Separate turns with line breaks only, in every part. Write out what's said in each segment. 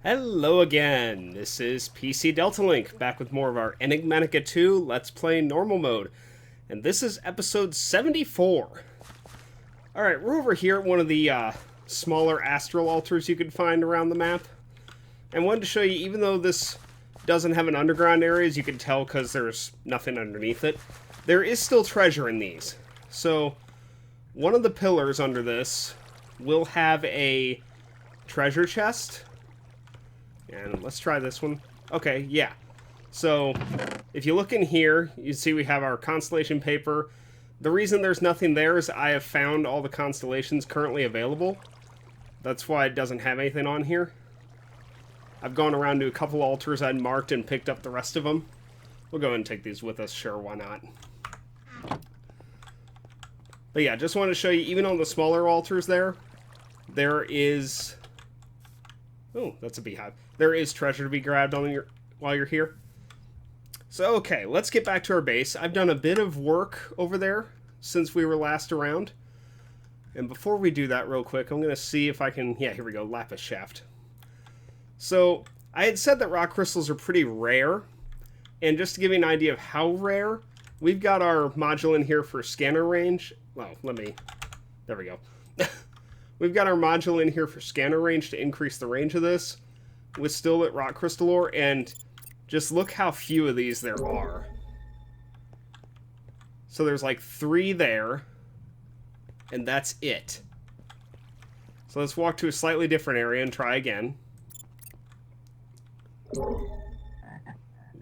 Hello again, this is PC Delta Link, back with more of our Enigmatica 2 Let's Play Normal Mode. And this is episode 74. Alright, we're over here at one of the smaller astral altars you can find around the map. And wanted to show you, even though this doesn't have an underground area, as you can tell because there's nothing underneath it, there is still treasure in these. So, one of the pillars under this will have a treasure chest. And let's try this one. Okay, yeah. So, if you look in here, you see we have our constellation paper. The reason there's nothing there is I have found all the constellations currently available. That's why it doesn't have anything on here. I've gone around to a couple altars I'd marked and picked up the rest of them. We'll go ahead and take these with us, sure, why not? But yeah, just wanted to show you, even on the smaller altars there is... Oh, that's a beehive. There is treasure to be grabbed on while you're here. So, okay, let's get back to our base. I've done a bit of work over there since we were last around. And before we do that real quick, I'm going to see if I can... Yeah, here we go, lapis shaft. So, I had said that rock crystals are pretty rare. And just to give you an idea of how rare, we've got our module in here for scanner range. Well, there we go. We've got our module in here for scanner range to increase the range of this with still at rock crystal ore, and just look how few of these there are. So there's like 3 there, and that's it. So let's walk to a slightly different area and try again.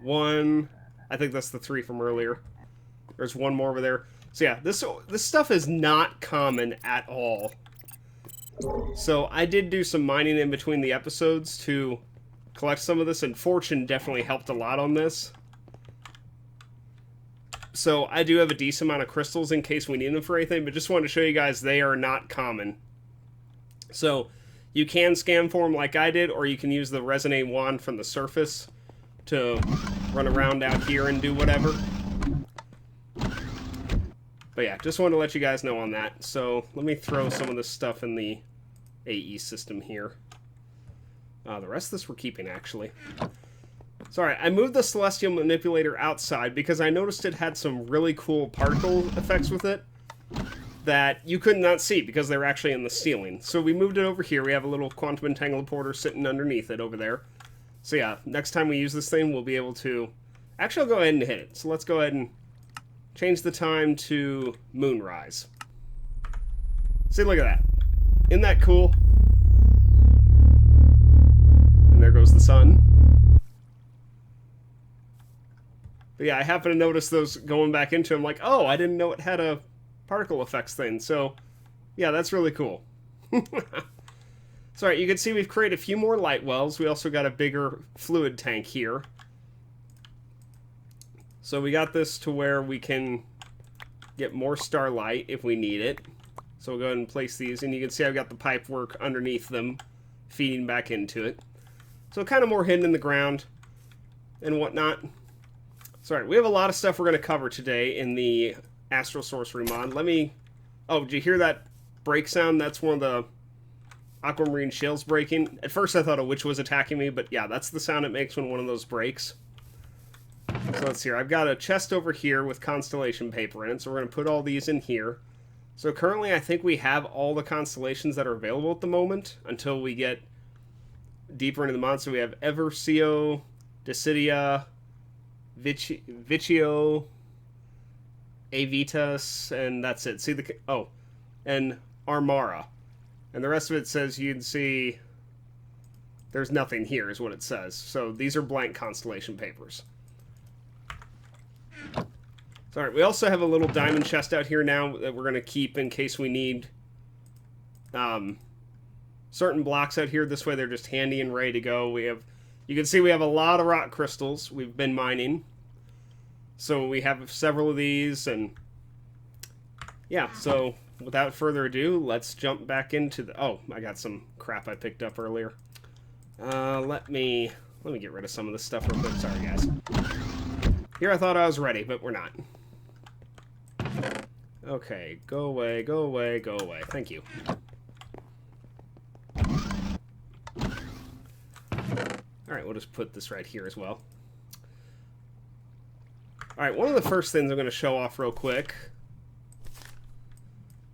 1, I think that's the 3 from earlier. There's 1 more over there. So yeah, this stuff is not common at all. So I did do some mining in between the episodes to collect some of this, and Fortune definitely helped a lot on this. So I do have a decent amount of crystals in case we need them for anything, but just wanted to show you guys they are not common. So you can scan for them like I did, or you can use the resonate wand from the surface to run around out here and do whatever. But yeah, just wanted to let you guys know on that. So let me throw some of this stuff in the AE system here. The rest of this we're keeping, actually. Sorry, I moved the Celestial Manipulator outside because I noticed it had some really cool particle effects with it that you could not see because they were actually in the ceiling. So we moved it over here. We have a little quantum entangled porter sitting underneath it over there. So yeah, next time we use this thing, we'll be able to... Actually, I'll go ahead and hit it. So let's go ahead and change the time to moonrise. See, look at that. Isn't that cool? And there goes the sun. But yeah, I happen to notice those going back into them, like, oh, I didn't know it had a particle effects thing. So, yeah, that's really cool. So, alright, you can see we've created a few more light wells. We also got a bigger fluid tank here. So we got this to where we can get more Starlight if we need it. So we'll go ahead and place these, and you can see I've got the pipe work underneath them, feeding back into it. So kind of more hidden in the ground and whatnot. So alright, we have a lot of stuff we're going to cover today in the Astral Sorcery mod. Oh, did you hear that break sound? That's one of the aquamarine shells breaking. At first I thought a witch was attacking me, but yeah, that's the sound it makes when one of those breaks. So let's see here. I've got a chest over here with constellation paper in it, so we're going to put all these in here. So currently I think we have all the constellations that are available at the moment until we get deeper into the mod. So we have Everseo, Decidia, Vicio, Avitas, and that's it. See and Armara. And the rest of it says you can see there's nothing here is what it says. So these are blank constellation papers. Alright, we also have a little diamond chest out here now that we're going to keep in case we need certain blocks out here. This way they're just handy and ready to go. You can see we have a lot of rock crystals we've been mining. So we have several of these, and yeah, so without further ado, let's jump back into the... Oh, I got some crap I picked up earlier. Let me get rid of some of this stuff real quick. Sorry, guys. Here I thought I was ready, but we're not. Okay, go away, go away, go away. Thank you. Alright, we'll just put this right here as well. Alright, one of the first things I'm going to show off real quick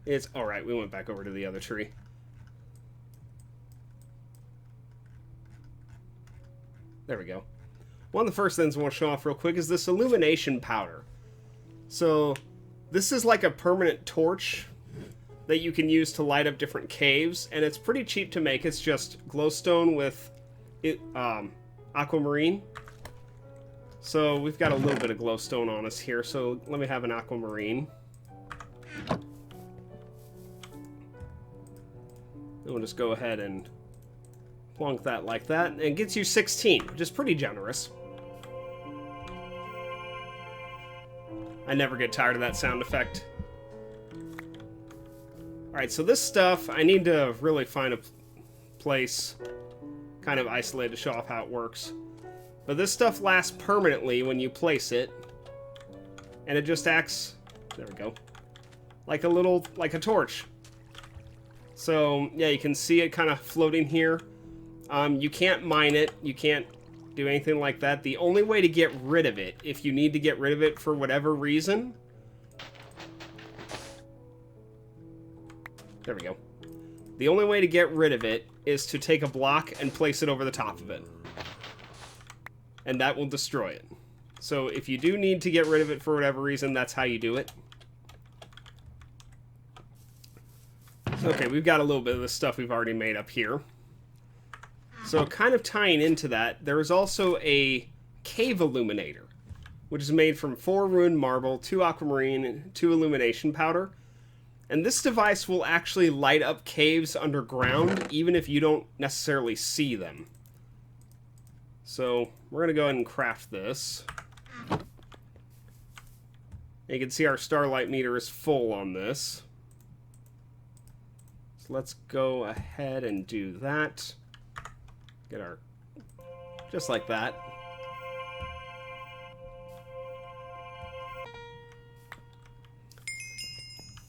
is... Alright, we went back over to the other tree. There we go. One of the first things I want to show off real quick is this illumination powder. So, this is like a permanent torch that you can use to light up different caves, and it's pretty cheap to make. It's just glowstone with aquamarine. So we've got a little bit of glowstone on us here, so let me have an aquamarine. And we'll just go ahead and plonk that like that, and it gets you 16, which is pretty generous. I never get tired of that sound effect. Alright, so this stuff, I need to really find a place kind of isolated to show off how it works. But this stuff lasts permanently when you place it. And it just acts, there we go, like a torch. So, yeah, you can see it kind of floating here. You can't mine it, you can't do anything like that. The only way to get rid of it, if you need to get rid of it for whatever reason... There we go. The only way to get rid of it is to take a block and place it over the top of it. And that will destroy it. So if you do need to get rid of it for whatever reason, that's how you do it. Okay, we've got a little bit of the stuff we've already made up here. So kind of tying into that, there is also a cave illuminator, which is made from 4 ruined marble, 2 aquamarine, and 2 illumination powder. And this device will actually light up caves underground, even if you don't necessarily see them. So, we're going to go ahead and craft this. And you can see our Starlight meter is full on this. So let's go ahead and do that. Get our... just like that.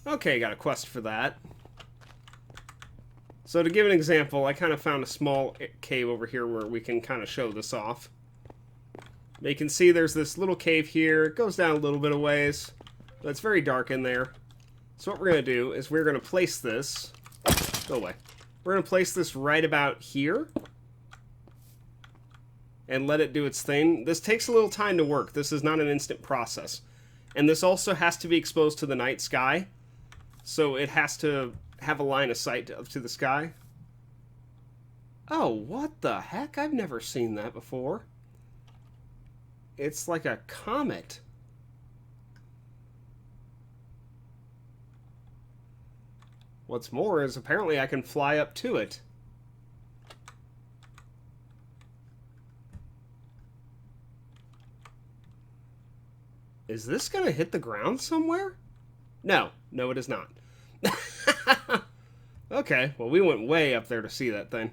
Okay, got a quest for that. So to give an example, I kind of found a small cave over here where we can kind of show this off. But you can see there's this little cave here. It goes down a little bit of ways, but it's very dark in there. So what we're going to do is we're going to place this... Go away. We're going to place this right about here. And let it do its thing. This takes a little time to work. This is not an instant process. And this also has to be exposed to the night sky. So it has to have a line of sight up to the sky. Oh, what the heck? I've never seen that before. It's like a comet. What's more is apparently I can fly up to it. Is this going to hit the ground somewhere? No. No, it is not. Okay, well, we went way up there to see that thing.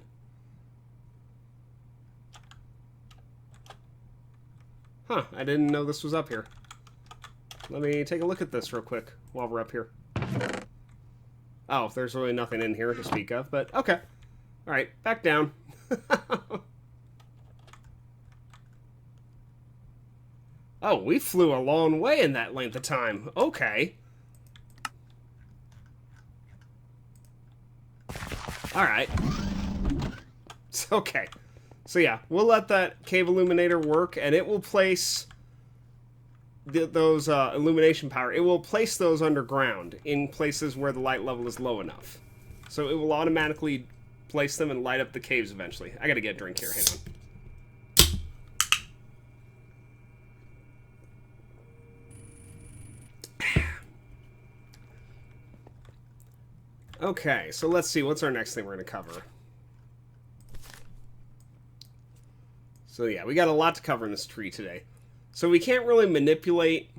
Huh, I didn't know this was up here. Let me take a look at this real quick while we're up here. Oh, there's really nothing in here to speak of, but okay. Alright, back down. Oh, we flew a long way in that length of time. Okay. Alright. Okay. So yeah, we'll let that cave illuminator work, and it will place those illumination power. It will place those underground in places where the light level is low enough. So it will automatically place them and light up the caves eventually. I gotta get a drink here, hang on. Okay, so let's see, what's our next thing we're going to cover? So yeah, we got a lot to cover in this tree today. So we can't really manipulate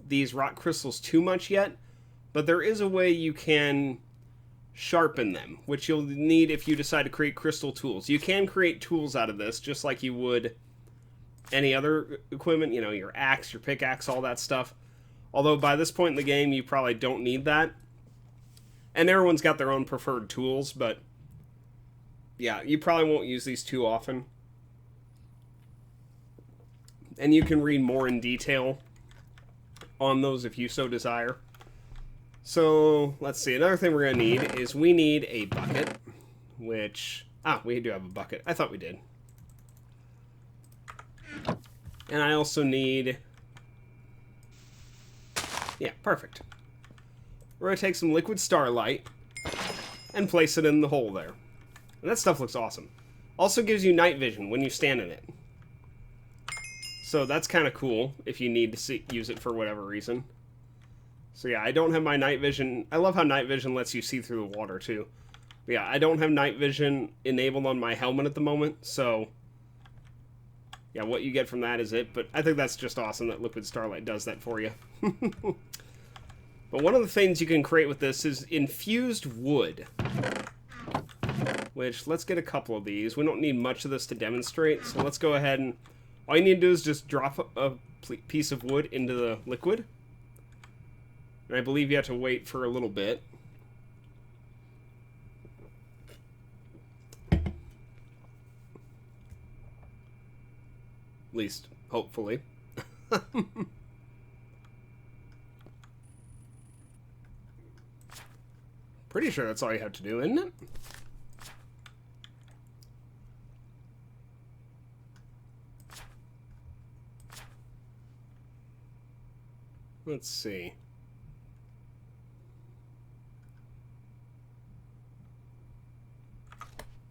these rock crystals too much yet, but there is a way you can sharpen them, which you'll need if you decide to create crystal tools. You can create tools out of this, just like you would any other equipment, you know, your axe, your pickaxe, all that stuff. Although by this point in the game, you probably don't need that. And everyone's got their own preferred tools, but yeah, you probably won't use these too often. And you can read more in detail on those if you so desire. So, let's see. Another thing we're going to need is we need a bucket, which... Ah, we do have a bucket. I thought we did. And I also need... Yeah, perfect. We're going to take some liquid Starlight and place it in the hole there. And that stuff looks awesome. Also gives you night vision when you stand in it. So that's kind of cool if you need to use it for whatever reason. So yeah, I don't have my night vision. I love how night vision lets you see through the water too. But yeah, I don't have night vision enabled on my helmet at the moment, so yeah, what you get from that is it. But I think that's just awesome that Liquid Starlight does that for you. But one of the things you can create with this is infused wood. Which, let's get a couple of these. We don't need much of this to demonstrate, so let's go ahead and... All you need to do is just drop a piece of wood into the liquid. And I believe you have to wait for a little bit. At least, hopefully. Pretty sure that's all you have to do, isn't it? Let's see.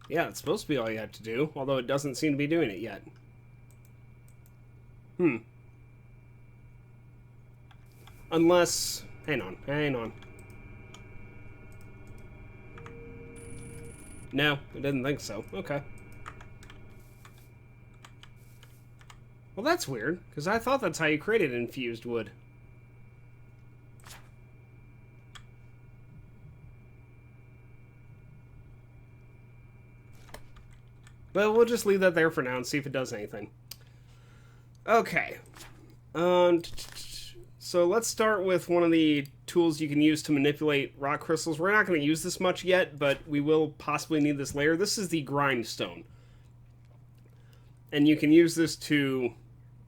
Yeah, it's supposed to be all you have to do, although it doesn't seem to be doing it yet. Unless... Hang on, hang on. No, I didn't think so. Okay. Well, that's weird, because I thought that's how you created infused wood. But we'll just leave that there for now and see if it does anything. Okay. So let's start with one of the tools you can use to manipulate rock crystals. We're not going to use this much yet, but we will possibly need this later. This is the grindstone. And you can use this to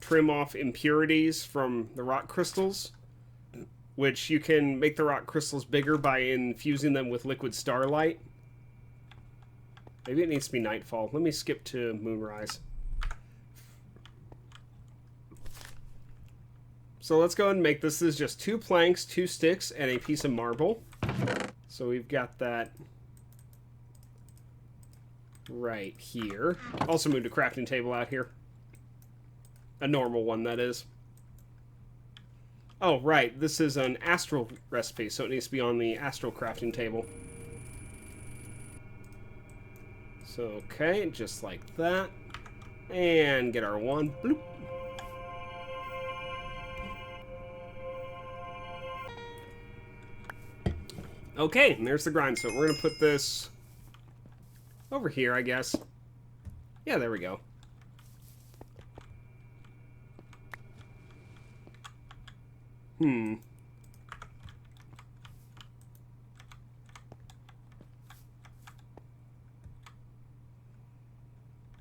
trim off impurities from the rock crystals, which you can make the rock crystals bigger by infusing them with liquid Starlight. Maybe it needs to be nightfall. Let me skip to moonrise. So let's go ahead and make this. This is just 2 planks, 2 sticks, and a piece of marble. So we've got that right here. Also moved a crafting table out here. A normal one, that is. Oh, right. This is an astral recipe, so it needs to be on the astral crafting table. So, okay, just like that. And get our one. Bloop. Okay, and there's the grindstone. We're going to put this over here, I guess. Yeah, there we go.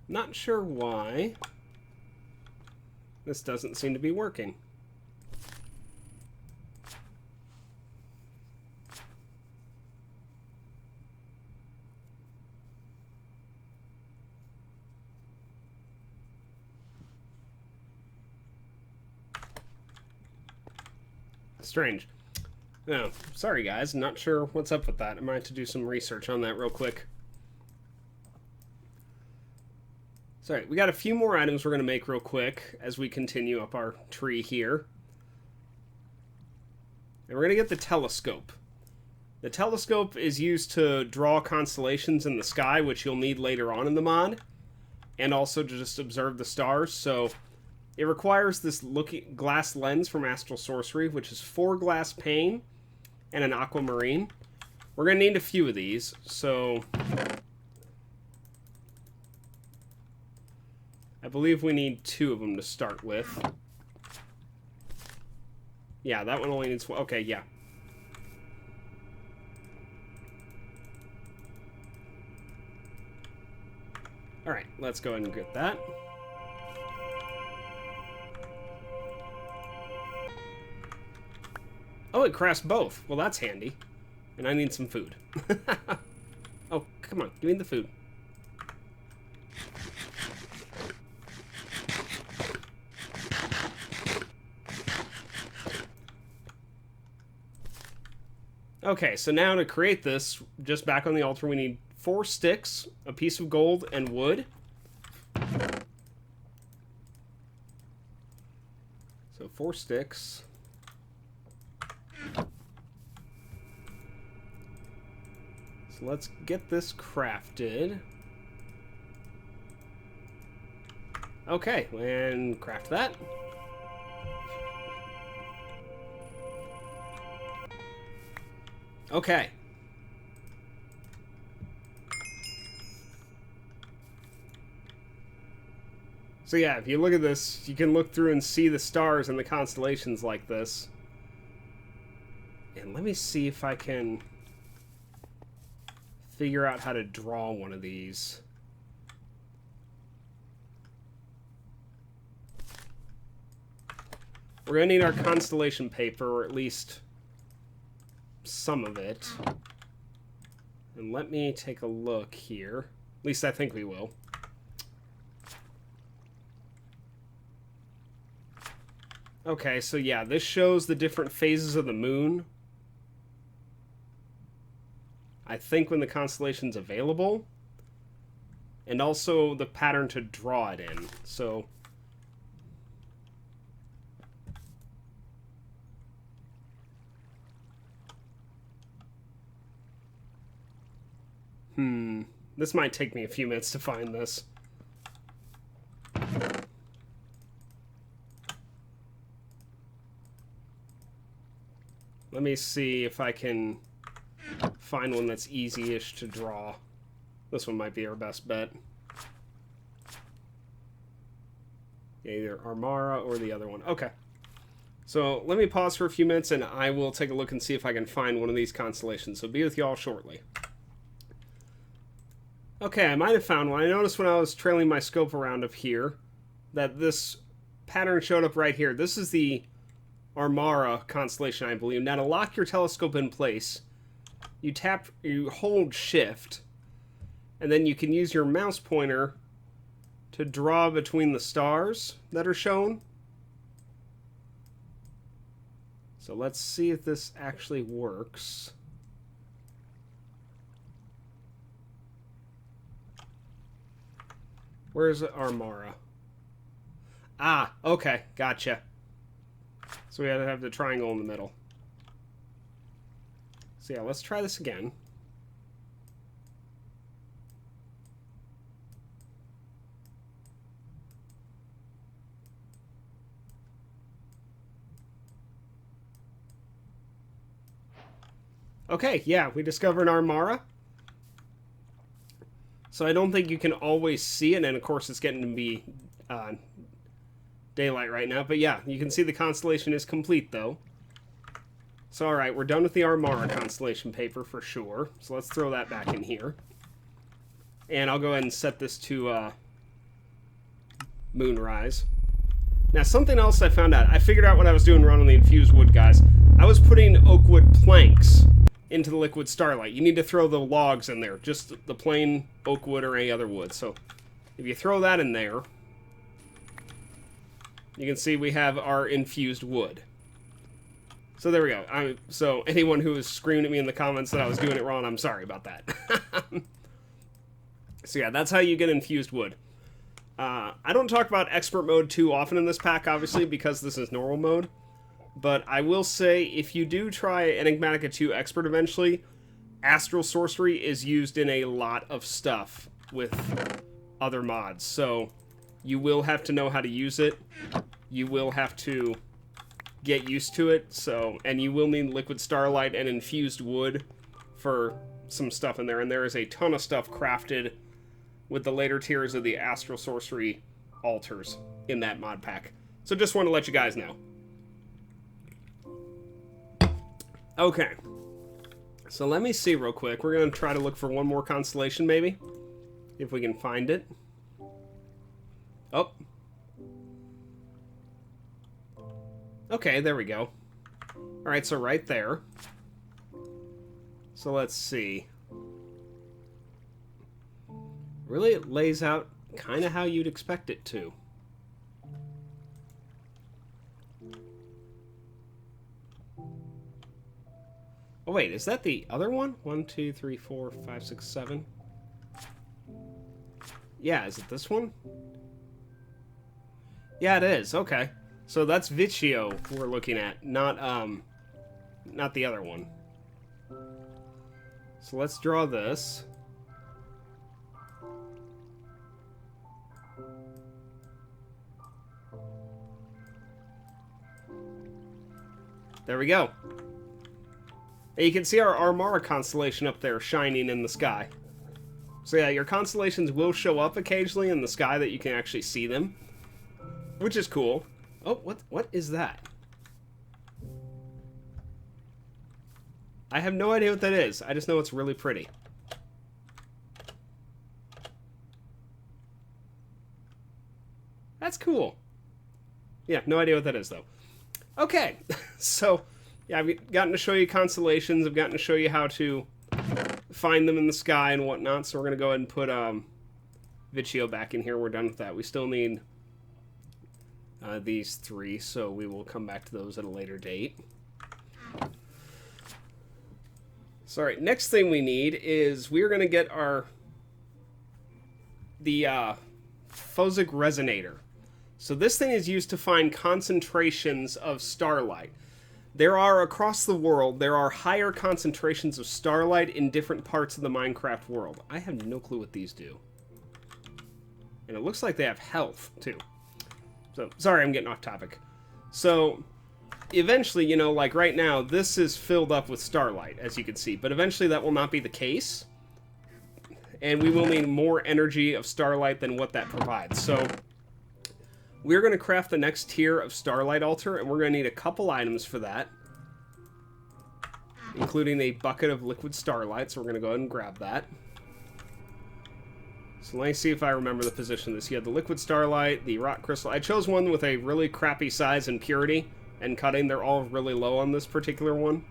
Not sure why this doesn't seem to be working. Strange. No, sorry guys, not sure what's up with that. I might have to do some research on that real quick. Sorry, we got a few more items we're going to make real quick as we continue up our tree here. And we're going to get the telescope. The telescope is used to draw constellations in the sky, which you'll need later on in the mod. And also to just observe the stars, so... It requires this glass lens from Astral Sorcery, which is 4 glass pane and an aquamarine. We're going to need a few of these, so... I believe we need 2 of them to start with. Yeah, that one only needs... Okay, yeah. Alright, let's go ahead and get that. Oh, it crafts both. Well, that's handy. And I need some food. Oh, come on. Give me the food. Okay, so now to create this, just back on the altar, we need 4 sticks, a piece of gold, and wood. So 4 sticks. So let's get this crafted. Okay, and craft that. Okay. So yeah, if you look at this, you can look through and see the stars and the constellations like this. And let me see if I can figure out how to draw one of these. We're going to need our constellation paper, or at least some of it. And let me take a look here. At least I think we will. Okay, so yeah, this shows the different phases of the moon. I think when the constellation's available. And also the pattern to draw it in. So this might take me a few minutes to find this. Let me see if I can find one that's easy-ish to draw. This one might be our best bet. Yeah, either Armara or the other one. Okay. So let me pause for a few minutes and I will take a look and see if I can find one of these constellations. So be with you all shortly. Okay, I might have found one. I noticed when I was trailing my scope around up here that this pattern showed up right here. This is the Armara constellation, I believe. Now to lock your telescope in place, you hold shift, and then you can use your mouse pointer to draw between the stars that are shown. So let's see if this actually works. Where's Armara? Ah, okay, gotcha. So we had to have the triangle in the middle. So yeah, let's try this again. Okay, yeah, we discovered Armara. So I don't think you can always see it, and of course it's getting to be daylight right now. But yeah, you can see the constellation is complete, though. So alright, we're done with the Armara constellation paper for sure. So let's throw that back in here. And I'll go ahead and set this to Moonrise. Now, something else I found out. I figured out what I was doing wrong on the infused wood, guys. I was putting oak wood planks into the liquid Starlight. You need to throw the logs in there, just the plain oak wood or any other wood. So if you throw that in there, you can see we have our infused wood. So there we go. So anyone who was screaming at me in the comments that I was doing it wrong, I'm sorry about that. So yeah, that's how you get infused wood. I don't talk about expert mode too often in this pack, obviously, because this is normal mode. But I will say, if you do try Enigmatica 2 Expert eventually, Astral Sorcery is used in a lot of stuff with other mods. So you will have to know how to use it. You will have to get used to it. So, and you will need liquid Starlight and infused wood for some stuff in there. And there is a ton of stuff crafted with the later tiers of the Astral Sorcery altars in that mod pack. So just want to let you guys know. Okay, so let me see real quick. We're going to try to look for one more constellation, maybe, if we can find it. Oh. Okay, there we go. Alright, so right there. So let's see. Really, it lays out kind of how you'd expect it to. Oh, wait, is that the other one? 1, 2, 3, 4, 5, 6, 7. Yeah, is it this one? Yeah, it is. Okay. So that's Vicio we're looking at, not the other one. So let's draw this. There we go. And you can see our Armara constellation up there shining in the sky. So yeah, your constellations will show up occasionally in the sky that you can actually see them, which is cool. Oh, what is that? I have no idea what that is. I just know it's really pretty. That's cool. Yeah, no idea what that is, though. Okay, so, yeah, I've gotten to show you constellations. I've gotten to show you how to find them in the sky and whatnot. So we're going to go ahead and put Vicio back in here. We're done with that. We still need these three, so we will come back to those at a later date. So, all right, next thing we need is we're going to get the Phosic Resonator. So this thing is used to find concentrations of Starlight. There are, across the world, there are higher concentrations of Starlight in different parts of the Minecraft world. I have no clue what these do. And it looks like they have health, too. So, sorry, I'm getting off topic. So, eventually, you know, like right now, this is filled up with Starlight, as you can see. But eventually that will not be the case. And we will need more energy of Starlight than what that provides. So, we're going to craft the next tier of Starlight Altar, and we're going to need a couple items for that. Including a bucket of liquid Starlight, so we're going to go ahead and grab that. So let me see if I remember the position of this. You had the liquid Starlight, the rock crystal. I chose one with a really crappy size and purity and cutting. They're all really low on this particular one.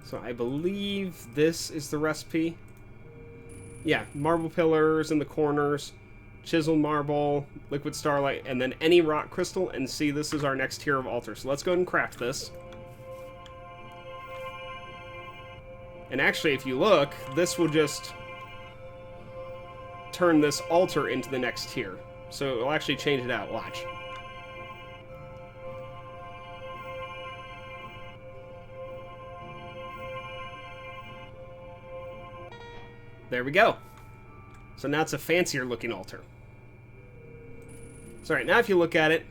So I believe this is the recipe. Yeah, marble pillars in the corners, chiseled marble, liquid Starlight, and then any rock crystal. And see, this is our next tier of altar. So let's go ahead and craft this. And actually, if you look, this will just turn this altar into the next tier. So it'll actually change it out. Watch. There we go. So now it's a fancier looking altar. So right now if you look at it,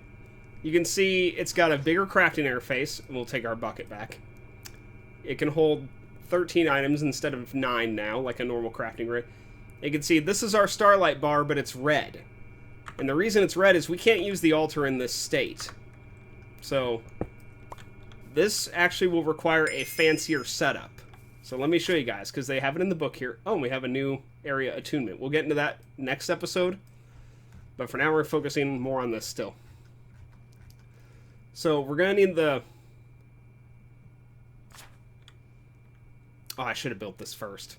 you can see it's got a bigger crafting interface. And we'll take our bucket back. It can hold 13 items instead of 9 now, like a normal crafting rig. You can see this is our Starlight bar, but it's red. And the reason it's red is we can't use the altar in this state. So this actually will require a fancier setup. So let me show you guys, because they have it in the book here. Oh, and we have a new area attunement. We'll get into that next episode. But for now, we're focusing more on this still. So we're going to need the... Oh, I should have built this first.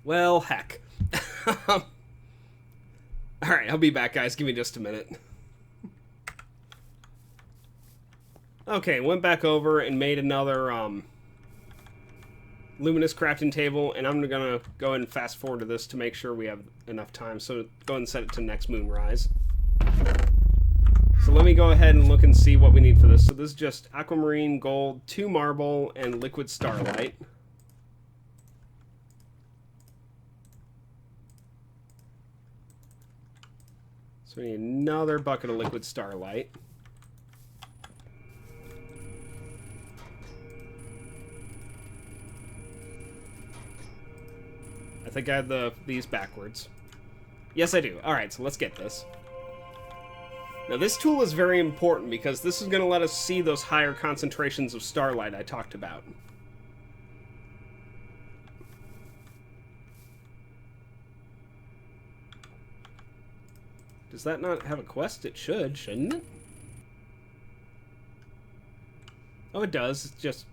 Well, heck. Alright, I'll be back, guys. Give me just a minute. Okay, went back over and made another luminous crafting table, and I'm going to go ahead and fast forward to this to make sure we have enough time. So go ahead and set it to next moonrise. So let me go ahead and look and see what we need for this. So this is just aquamarine, gold, 2 marble, and liquid Starlight. So we need another bucket of liquid Starlight. I think I have these backwards. Yes, I do. Alright, so let's get this. Now this tool is very important because this is going to let us see those higher concentrations of Starlight I talked about. Does that not have a quest? It should, shouldn't it? Oh, it does. It just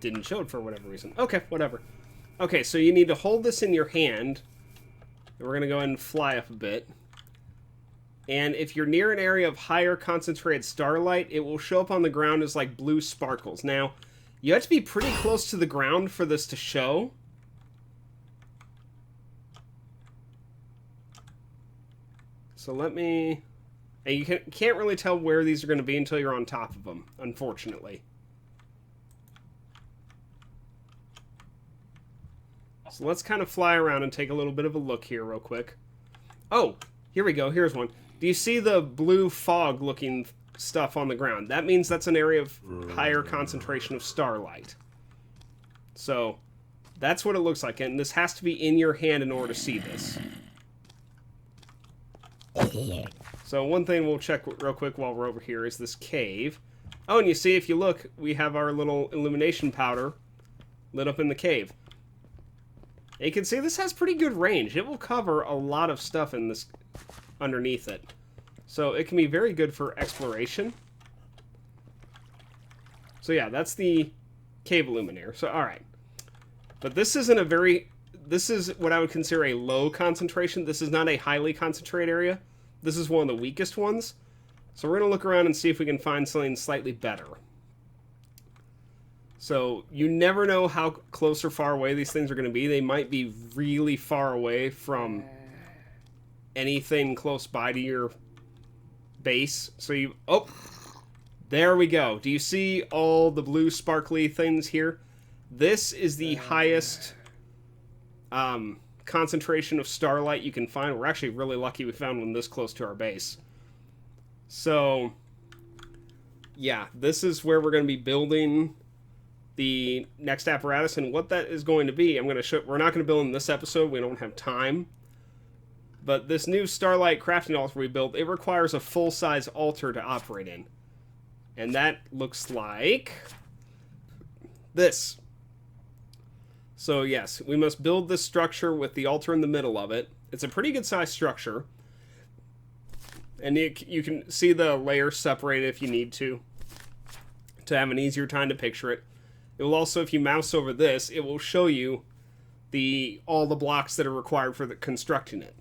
didn't show it for whatever reason. Okay, whatever. Okay, so you need to hold this in your hand. And we're going to go ahead and fly up a bit. And if you're near an area of higher concentrated starlight, it will show up on the ground as like blue sparkles. Now, you have to be pretty close to the ground for this to show. So let me... And you can't really tell where these are going to be until you're on top of them, unfortunately. So let's kind of fly around and take a little bit of a look here real quick. Oh, here we go. Here's one. Do you see the blue fog-looking stuff on the ground? That means that's an area of higher concentration of starlight. So that's what it looks like. And this has to be in your hand in order to see this. So one thing we'll check real quick while we're over here is this cave. Oh, and you see, if you look, we have our little illumination powder lit up in the cave. And you can see this has pretty good range. It will cover a lot of stuff in this underneath it. So it can be very good for exploration. So yeah, that's the cave illuminator. So alright. But this isn't a very... This is what I would consider a low concentration. This is not a highly concentrated area. This is one of the weakest ones. So we're going to look around and see if we can find something slightly better. So you never know how close or far away these things are going to be. They might be really far away from anything close by to your base. So you... Oh! There we go. Do you see all the blue sparkly things here? This is the highest... concentration of starlight you can find. We're actually really lucky we found one this close to our base. So, yeah, this is where we're going to be building the next apparatus, and what that is going to be, I'm going to show... We're not going to build in this episode, we don't have time. But this new Starlight crafting altar we built, it requires a full-size altar to operate in. And that looks like... this. So yes, we must build this structure with the altar in the middle of it. It's a pretty good sized structure. And you can see the layers separated if you need to have an easier time to picture it. It will also, if you mouse over this, it will show you all the blocks that are required for constructing it.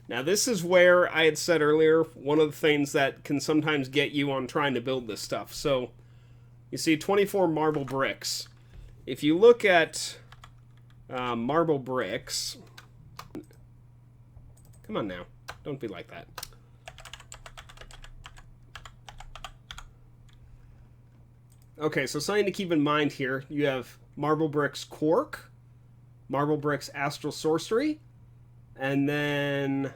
Now this is where I had said earlier, one of the things that can sometimes get you on trying to build this stuff. So, you see 24 marble bricks. If you look at... marble bricks. Come on now. Don't be like that. Okay, so something to keep in mind here. You have marble bricks quark, marble bricks astral sorcery, and then...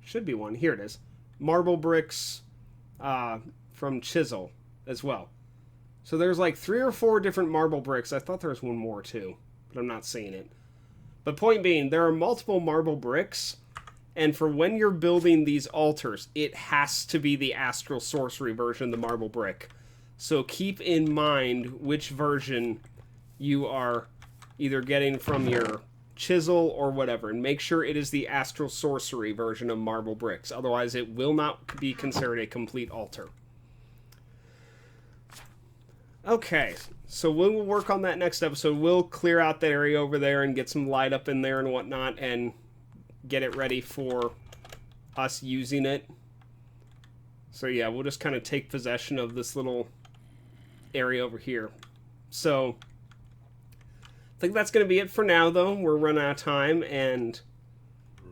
should be one. Here it is. Marble bricks from chisel as well. So there's like 3 or 4 different marble bricks. I thought there was one more too, but I'm not seeing it. But point being, there are multiple marble bricks, and for when you're building these altars, it has to be the Astral Sorcery version of the marble brick. So keep in mind which version you are either getting from your chisel or whatever, and make sure it is the Astral Sorcery version of marble bricks. Otherwise, it will not be considered a complete altar. Okay, so we'll work on that next episode. We'll clear out that area over there and get some light up in there and whatnot and get it ready for us using it. So yeah, we'll just kind of take possession of this little area over here. So, I think that's going to be it for now, though. We're running out of time, and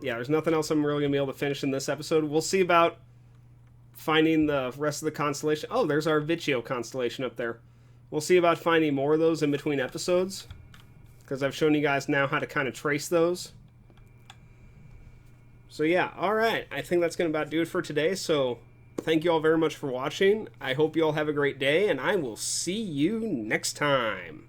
yeah, there's nothing else I'm really going to be able to finish in this episode. We'll see about finding the rest of the constellation. Oh, there's our Vicchio constellation up there. We'll see about finding more of those in between episodes, because I've shown you guys now how to kind of trace those. So yeah, alright, I think that's going to about do it for today, so thank you all very much for watching. I hope you all have a great day, and I will see you next time.